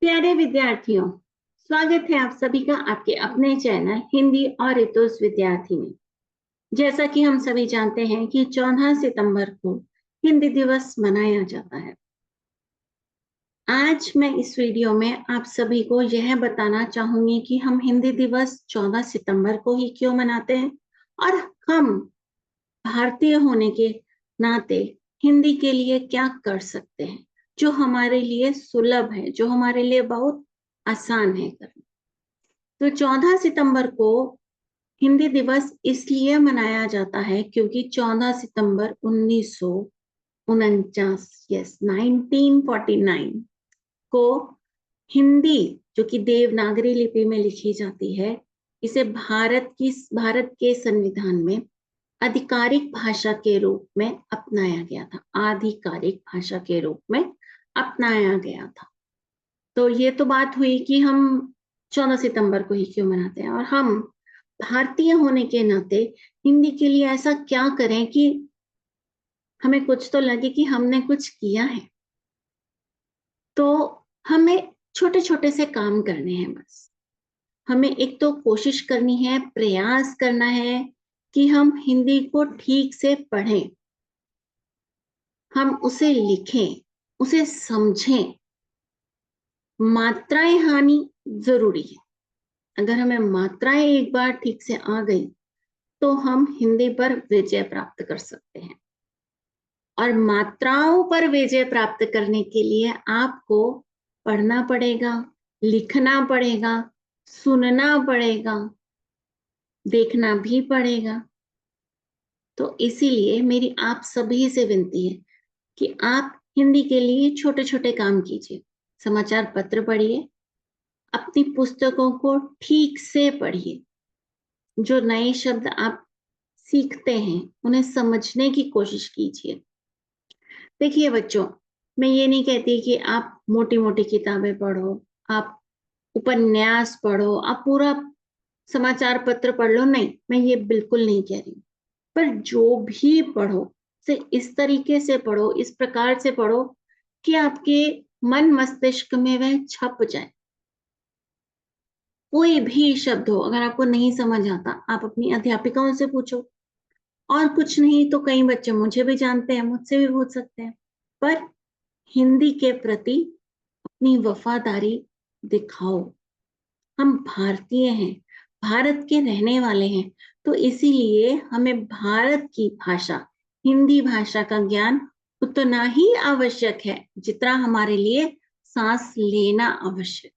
प्यारे विद्यार्थियों, स्वागत है आप सभी का आपके अपने चैनल हिंदी और इतोस विद्यार्थी में। जैसा कि हम सभी जानते हैं कि 14 सितंबर को हिंदी दिवस मनाया जाता है। आज मैं इस वीडियो में आप सभी को यह बताना चाहूंगी कि हम हिंदी दिवस 14 सितंबर को ही क्यों मनाते हैं और हम भारतीय होने के नाते हिंदी के लिए क्या कर सकते हैं जो हमारे लिए सुलभ है, जो हमारे लिए बहुत आसान है करना। तो 14 सितंबर को हिंदी दिवस इसलिए मनाया जाता है क्योंकि 14 सितंबर 1949 1949 को हिंदी, जो कि देवनागरी लिपि में लिखी जाती है, इसे भारत के संविधान में आधिकारिक भाषा के रूप में अपनाया गया था। आधिकारिक भाषा के रूप में अपनाया गया था। तो ये तो बात हुई कि हम 14 सितंबर को ही क्यों मनाते हैं, और हम भारतीय होने के नाते हिंदी के लिए ऐसा क्या करें कि हमें कुछ तो लगे कि हमने कुछ किया है। तो हमें छोटे छोटे से काम करने हैं। बस हमें एक तो कोशिश करनी है, प्रयास करना है कि हम हिंदी को ठीक से पढ़ें, हम उसे लिखें, उसे समझें। मात्राएं हानि जरूरी है। अगर हमें मात्राएं एक बार ठीक से आ गई तो हम हिंदी पर विजय प्राप्त कर सकते हैं। और मात्राओं पर विजय प्राप्त करने के लिए आपको पढ़ना पड़ेगा, लिखना पड़ेगा, सुनना पड़ेगा, देखना भी पड़ेगा। तो इसीलिए मेरी आप सभी से विनती है कि आप हिंदी के लिए छोटे छोटे काम कीजिए। समाचार पत्र पढ़िए, अपनी पुस्तकों को ठीक से पढ़िए, जो नए शब्द आप सीखते हैं उन्हें समझने की कोशिश कीजिए। देखिए बच्चों, मैं ये नहीं कहती कि आप मोटी मोटी किताबें पढ़ो, आप उपन्यास पढ़ो, आप पूरा समाचार पत्र पढ़ लो, नहीं, मैं ये बिल्कुल नहीं कह रही। पर जो भी पढ़ो से इस तरीके से पढ़ो, इस प्रकार से पढ़ो कि आपके मन मस्तिष्क में वह छप जाए। कोई भी शब्द हो, अगर आपको नहीं समझ आता, आप अपनी अध्यापिकाओं से पूछो, और कुछ नहीं तो कई बच्चे मुझे भी जानते हैं, मुझसे भी पूछ सकते हैं। पर हिंदी के प्रति अपनी वफादारी दिखाओ। हम भारतीय हैं, भारत के रहने वाले हैं, तो इसीलिए हमें भारत की भाषा, हिंदी भाषा का ज्ञान उतना ही आवश्यक है जितना हमारे लिए सांस लेना आवश्यक।